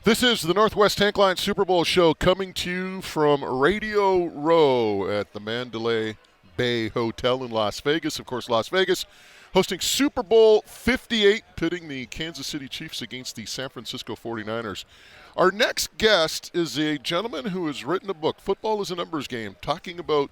This is the Northwest Tank Line Super Bowl show coming to you from Radio Row at the Mandalay Bay Hotel in Las Vegas. Of course, Las Vegas hosting Super Bowl 58, pitting the Kansas City Chiefs against the San Francisco 49ers. Our next guest is a gentleman who has written a book, Football is a Numbers Game, talking about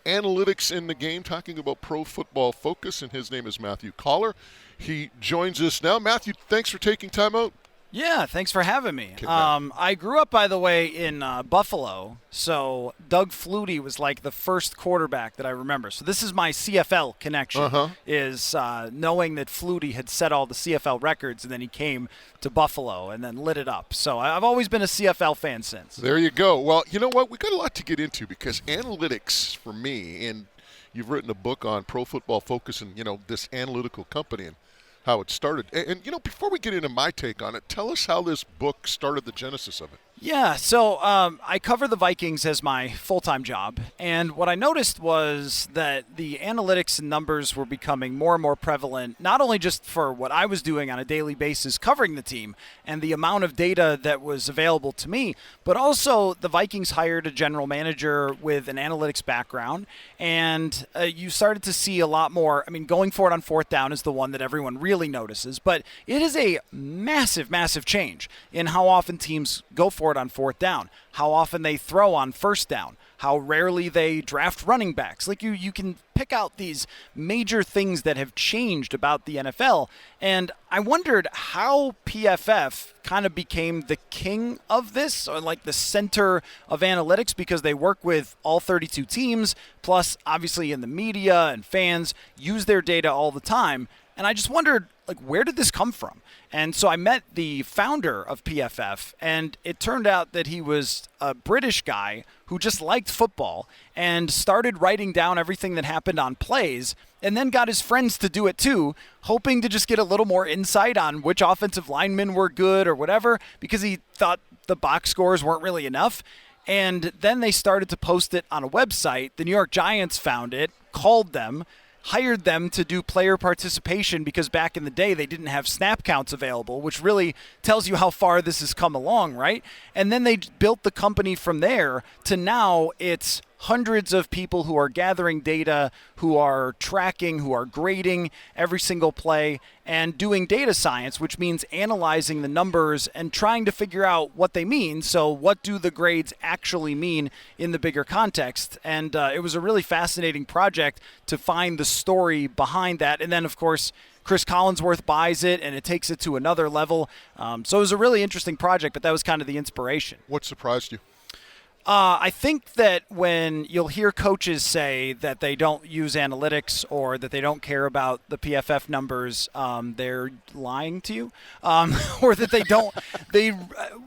analytics in the game, talking about Pro Football Focus, and his name is Matthew Coller. He joins us now. Matthew, thanks for taking time out. Yeah, thanks for having me. I grew up, by the way, in Buffalo, so Doug Flutie was like the first quarterback that I remember. So this is my CFL connection, is knowing that Flutie had set all the CFL records, and then he came to Buffalo and then lit it up. So I've always been a CFL fan since. There you go. Well, you know what? We got a lot to get into because analytics for me, and you've written a book on Pro Football Focus and, this analytical company and how it started. And, before we get into my take on it, tell us how this book started, the genesis of it. Yeah, so I cover the Vikings as my full-time job, and what I noticed was that the analytics and numbers were becoming more and more prevalent, not only just for what I was doing on a daily basis covering the team and the amount of data that was available to me, but also the Vikings hired a general manager with an analytics background, and you started to see a lot more. I mean, going for it on fourth down is the one that everyone really notices, but it is a massive, massive change in how often teams go for it on fourth down, how often they throw on first down, how rarely they draft running backs. Like you can pick out these major things that have changed about the NFL, and I wondered how PFF kind of became the king of this, or like the center of analytics, because they work with all 32 teams, plus obviously in the media and fans use their data all the time. And I just wondered, where did this come from? And so I met the founder of PFF, and it turned out that he was a British guy who just liked football and started writing down everything that happened on plays, and then got his friends to do it too, hoping to just get a little more insight on which offensive linemen were good or whatever, because he thought the box scores weren't really enough. And then they started to post it on a website. The New York Giants found it, called them, hired them to do player participation, because back in the day they didn't have snap counts available, which really tells you how far this has come along, right? And then they built the company from there to now it's hundreds of people who are gathering data, who are tracking, who are grading every single play, and doing data science, which means analyzing the numbers and trying to figure out what they mean. So what do the grades actually mean in the bigger context? And it was a really fascinating project to find the story behind that. And then, of course, Chris Collinsworth buys it, and it takes it to another level. So it was a really interesting project, but that was kind of the inspiration. What surprised you? I think that when you'll hear coaches say that they don't use analytics or that they don't care about the PFF numbers, they're lying to you, or that they don't.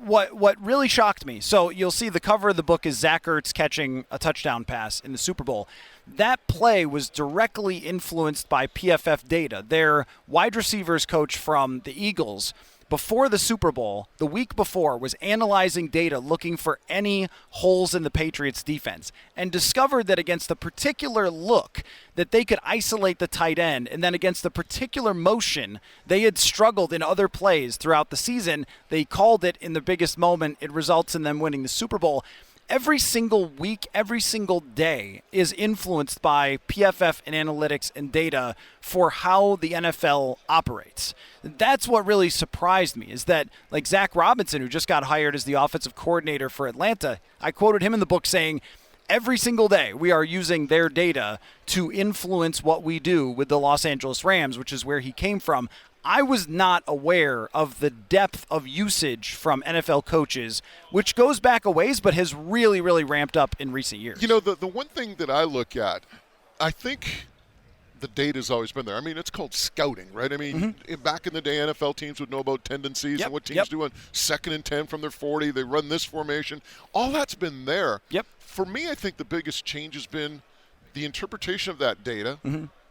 What really shocked me. So you'll see the cover of the book is Zach Ertz catching a touchdown pass in the Super Bowl. That play was directly influenced by PFF data. Their wide receivers coach from the Eagles, before the Super Bowl, the week before, was analyzing data looking for any holes in the Patriots' defense, and discovered that against a particular look that they could isolate the tight end, and then against the particular motion they had struggled in other plays throughout the season. They called it in the biggest moment. It results in them winning the Super Bowl. Every single week, every single day is influenced by PFF and analytics and data for how the NFL operates. That's what really surprised me, is that like Zach Robinson, who just got hired as the offensive coordinator for Atlanta, I quoted him in the book saying, every single day we are using their data to influence what we do with the Los Angeles Rams, which is where he came from. I was not aware of the depth of usage from NFL coaches, which goes back a ways, but has really, really ramped up in recent years. The one thing that I look at, I think the data's always been there. I mean, it's called scouting, right? I mean, back in the day, NFL teams would know about tendencies and what teams do on 2nd and 10 from their 40. They run this formation. All that's been there. Yep. For me, I think the biggest change has been the interpretation of that data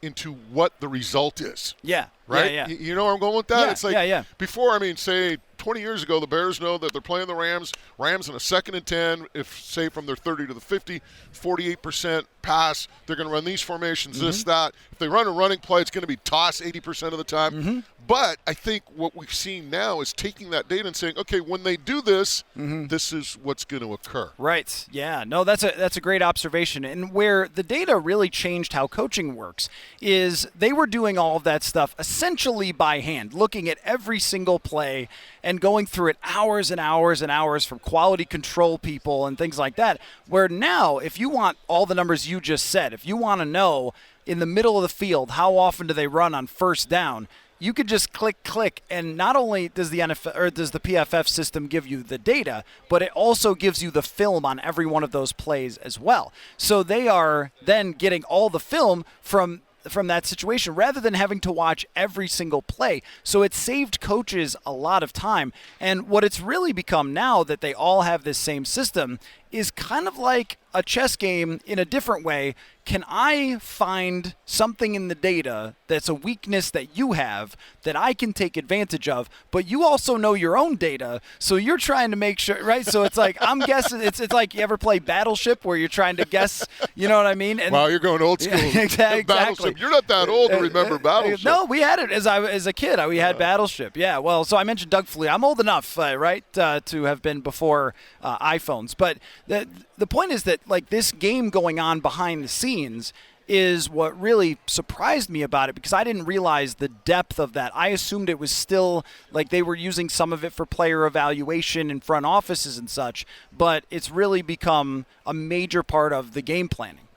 into what the result is. Yeah. Right? Yeah. You know where I'm going with that? Yeah. It's like before, say 20 years ago, the Bears know that they're playing the Rams. Rams in a 2nd and 10, if say from their 30 to the 50, 48% pass. They're going to run these formations, this, that. If they run a running play, it's going to be toss 80% of the time. But I think what we've seen now is taking that data and saying, okay, when they do this, this is what's going to occur. Right. Yeah. No, that's a great observation. And where the data really changed how coaching works is they were doing all of that stuff essentially by hand, looking at every single play and going through it hours and hours and hours from quality control people and things like that. Where now, if you want all the numbers you just said, if you want to know in the middle of the field how often do they run on first down, you could just click, and not only does the NFL or does the PFF system give you the data, but it also gives you the film on every one of those plays as well. So they are then getting all the film from that situation rather than having to watch every single play. So it saved coaches a lot of time. And what it's really become now that they all have this same system is kind of like a chess game in a different way. Can I find something in the data that's a weakness that you have that I can take advantage of, but you also know your own data, so you're trying to make sure, right? So it's like, I'm guessing, it's like you ever play Battleship where you're trying to guess, you know what I mean? And wow, you're going old school. Exactly. Battleship. You're not that old to remember Battleship. No, we had it as a kid. We had Battleship. Yeah, well, so I mentioned Doug Fleet. I'm old enough, right, to have been before iPhones. But the point is that, like, this game going on behind the scenes is what really surprised me about it, because I didn't realize the depth of that. I assumed it was still like they were using some of it for player evaluation in front offices and such, but it's really become a major part of the game planning.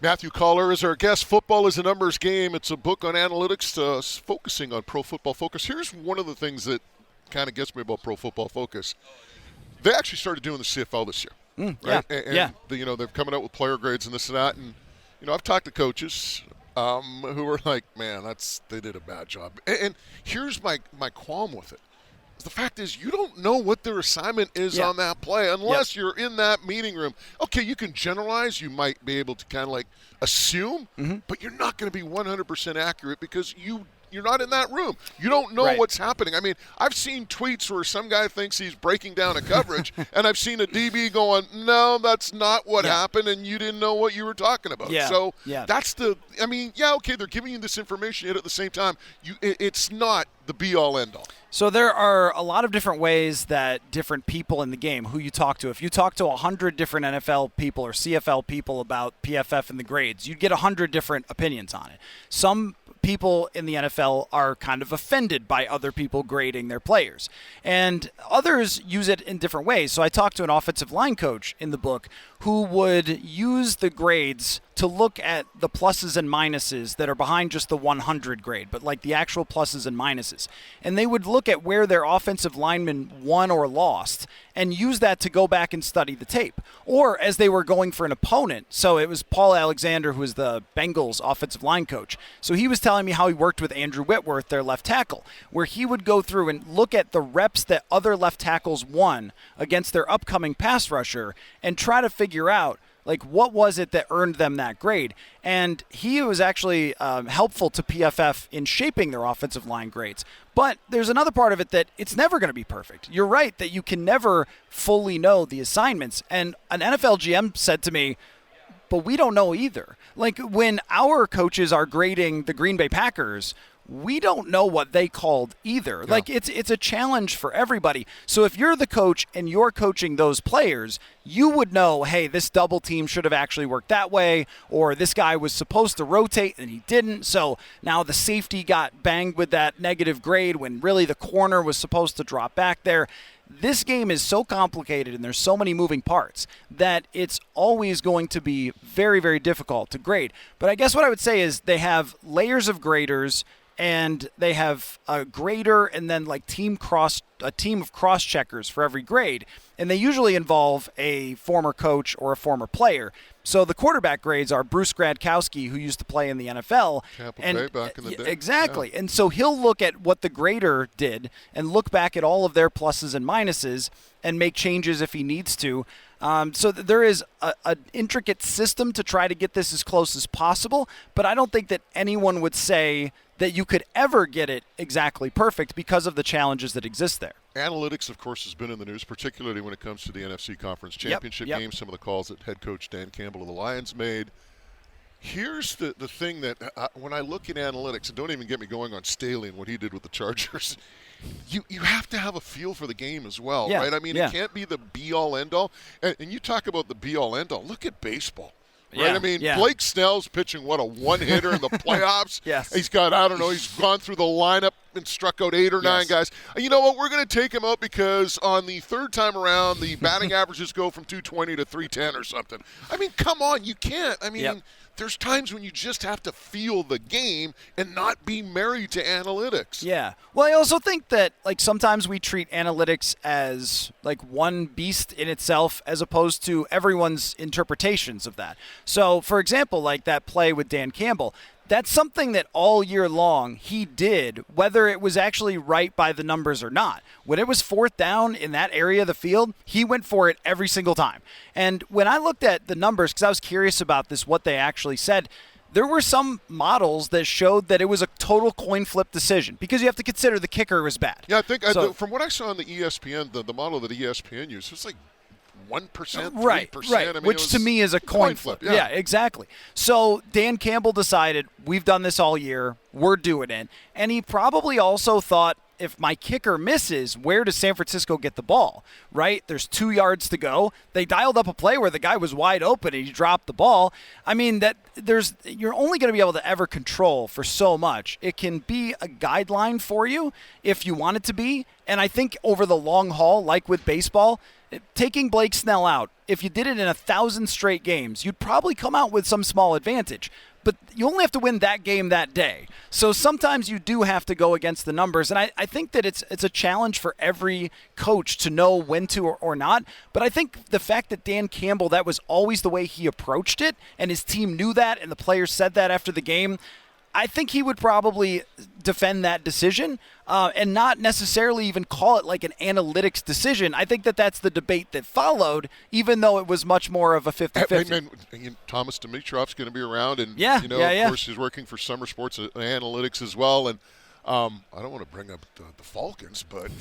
Matthew Coller is our guest. Football is a numbers game. It's a book on analytics focusing on Pro Football Focus. Here's one of the things that kind of gets me about Pro Football Focus. They actually started doing the CFL this year. Right? Yeah. They're coming out with player grades and this and that. And, I've talked to coaches who were like, man, they did a bad job. And here's my qualm with it. The fact is, you don't know what their assignment is on that play unless you're in that meeting room. Okay, you can generalize. You might be able to kind of like assume, but you're not going to be 100% accurate because you're not in that room. You don't know what's happening. I mean, I've seen tweets where some guy thinks he's breaking down a coverage, and I've seen a DB going, no, that's not what happened, and you didn't know what you were talking about. So that's okay, they're giving you this information, yet at the same time, it's not the be-all, end-all. So there are a lot of different ways that different people in the game, who you talk to, if you talk to 100 different NFL people or CFL people about PFF and the grades, you'd get 100 different opinions on it. Some people in the NFL are kind of offended by other people grading their players, and others use it in different ways. So I talked to an offensive line coach in the book who would use the grades to look at the pluses and minuses that are behind just the 100 grade, but like the actual pluses and minuses. And they would look at where their offensive linemen won or lost and use that to go back and study the tape. Or as they were going for an opponent, so it was Paul Alexander, who was the Bengals offensive line coach. So he was telling me how he worked with Andrew Whitworth, their left tackle, where he would go through and look at the reps that other left tackles won against their upcoming pass rusher and try to figure out, like, what was it that earned them that grade? And he was actually helpful to PFF in shaping their offensive line grades. But there's another part of it that it's never going to be perfect. You're right that you can never fully know the assignments. And an NFL GM said to me, but we don't know either. Like, when our coaches are grading the Green Bay Packers, we don't know what they called either. Like, it's a challenge for everybody. So if you're the coach and you're coaching those players, you would know, hey, this double team should have actually worked that way, or this guy was supposed to rotate and he didn't. So now the safety got banged with that negative grade when really the corner was supposed to drop back there. This game is so complicated and there's so many moving parts that it's always going to be very, very difficult to grade. But I guess what I would say is they have layers of graders, and they have a grader and then like a team of cross-checkers for every grade. And they usually involve a former coach or a former player. So the quarterback grades are Bruce Gradkowski, who used to play in the NFL. Tampa Bay back in the day. Exactly. Yeah. And so he'll look at what the grader did and look back at all of their pluses and minuses and make changes if he needs to. So there is an intricate system to try to get this as close as possible, but I don't think that anyone would say that you could ever get it exactly perfect because of the challenges that exist there. Analytics, of course, has been in the news, particularly when it comes to the NFC Conference Championship game, some of the calls that head coach Dan Campbell of the Lions made. Here's the thing that when I look at analytics, and don't even get me going on Staley and what he did with the Chargers, you have to have a feel for the game as well, right? I mean, it can't be the be-all, end-all. And you talk about the be-all, end-all. Look at baseball. Right? Yeah, I mean, Blake Snell's pitching, a one-hitter in the playoffs? Yes. He's got, he's gone through the lineup and struck out 8 or 9 guys. You know what? We're going to take him out because on the third time around, the batting averages go from 220 to 310 or something. I mean, come on. You can't. I mean, there's times when you just have to feel the game and not be married to analytics. Yeah. Well, I also think that sometimes we treat analytics as one beast in itself as opposed to everyone's interpretations of that. So, for example, that play with Dan Campbell, that's something that all year long he did, whether it was actually right by the numbers or not. When it was fourth down in that area of the field, he went for it every single time. And when I looked at the numbers, because I was curious about this, what they actually said, there were some models that showed that it was a total coin flip decision because you have to consider the kicker was bad. Yeah, I think from what I saw on the ESPN, the model that ESPN used, it was 1%, 3%. Right. I mean, which to me is a coin flip. Yeah, exactly. So Dan Campbell decided, we've done this all year, we're doing it. And he probably also thought, if my kicker misses, where does San Francisco get the ball, right? There's 2 yards to go. They dialed up a play where the guy was wide open and he dropped the ball. I mean, you're only going to be able to ever control for so much. It can be a guideline for you if you want it to be. And I think over the long haul, like with baseball, taking Blake Snell out, if you did it in 1,000 straight games, you'd probably come out with some small advantage. But you only have to win that game that day. So sometimes you do have to go against the numbers. And I think that it's a challenge for every coach to know when to or not. But I think the fact that Dan Campbell, that was always the way he approached it, and his team knew that, and the players said that after the game, I think he would probably defend that decision and not necessarily even call it an analytics decision. I think that that's the debate that followed, even though it was much more of a 50-50. And Thomas Dimitroff's going to be around, and of course he's working for Summer Sports Analytics as well. And I don't want to bring up the Falcons, but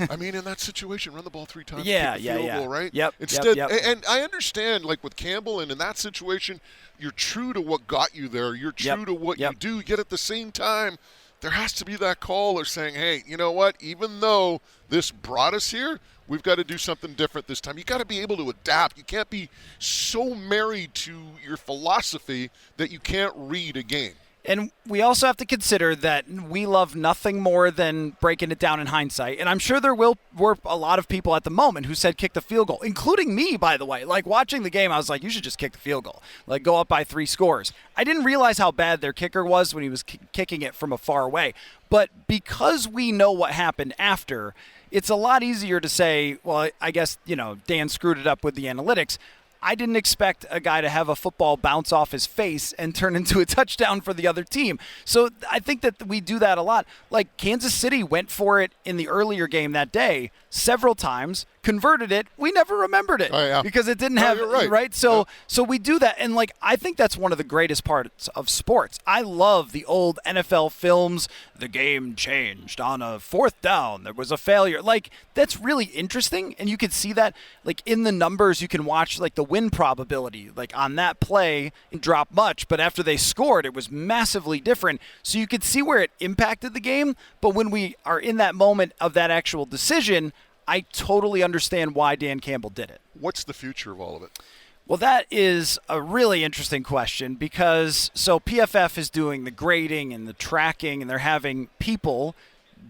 I mean, in that situation, run the ball 3 times, kick the field goal, right? Yep. Instead, and I understand, with Campbell, and in that situation, you're true to what got you there. You're true to what you do. Yet at the same time, there has to be that call or saying, hey, you know what? Even though this brought us here, we've got to do something different this time. You got to be able to adapt. You can't be so married to your philosophy that you can't read a game. And we also have to consider that we love nothing more than breaking it down in hindsight. And I'm sure there were a lot of people at the moment who said kick the field goal, including me, by the way. Watching the game, I was like, you should just kick the field goal. Go up by 3 scores. I didn't realize how bad their kicker was when he was kicking it from a far away. But because we know what happened after, it's a lot easier to say, well, I guess, Dan screwed it up with the analytics. I didn't expect a guy to have a football bounce off his face and turn into a touchdown for the other team. So I think that we do that a lot. Kansas City went for it in the earlier game that day several times, converted it. We never remembered it because it didn't have right. So we do that, and I think that's one of the greatest parts of sports. I love the old NFL films. The game changed on a 4th down. There was a failure. That's really interesting, and you can see that in the numbers. You can watch the win probability on that play and drop much, but after they scored, it was massively different. So you could see where it impacted the game. But when we are in that moment of that actual decision, I totally understand why Dan Campbell did it. What's the future of all of it? Well, that is a really interesting question because PFF is doing the grading and the tracking, and they're having people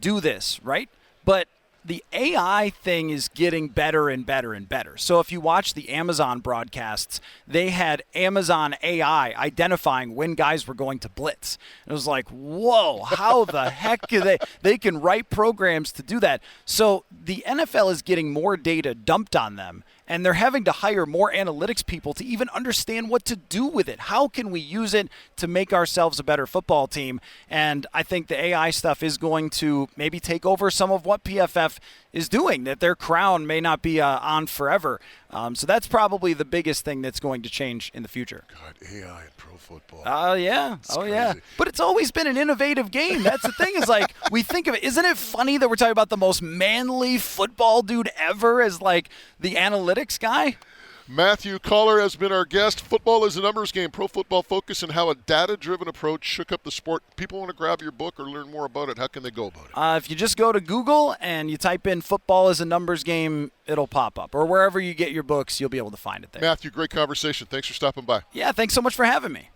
do this, right? But the AI thing is getting better and better and better. So if you watch the Amazon broadcasts, they had Amazon AI identifying when guys were going to blitz. And it was like, whoa, how the heck do they can write programs to do that. So the NFL is getting more data dumped on them, and they're having to hire more analytics people to even understand what to do with it. How can we use it to make ourselves a better football team? And I think the AI stuff is going to maybe take over some of what PFF staff is doing, that their crown may not be on forever. So that's probably the biggest thing that's going to change in the future. God, AI and pro football. Yeah. It's Yeah. crazy. But it's always been an innovative game. That's the thing, is like, we think of it. Isn't it funny that we're talking about the most manly football dude ever as like the analytics guy? Matthew Coller has been our guest. Football is a numbers game, Pro Football Focus, and how a data-driven approach shook up the sport. People want to grab your book or learn more about it. How can they go about it? If you just go to Google and you type in football is a numbers game, it'll pop up. Or wherever you get your books, you'll be able to find it there. Matthew, great conversation. Thanks for stopping by. Yeah, thanks so much for having me.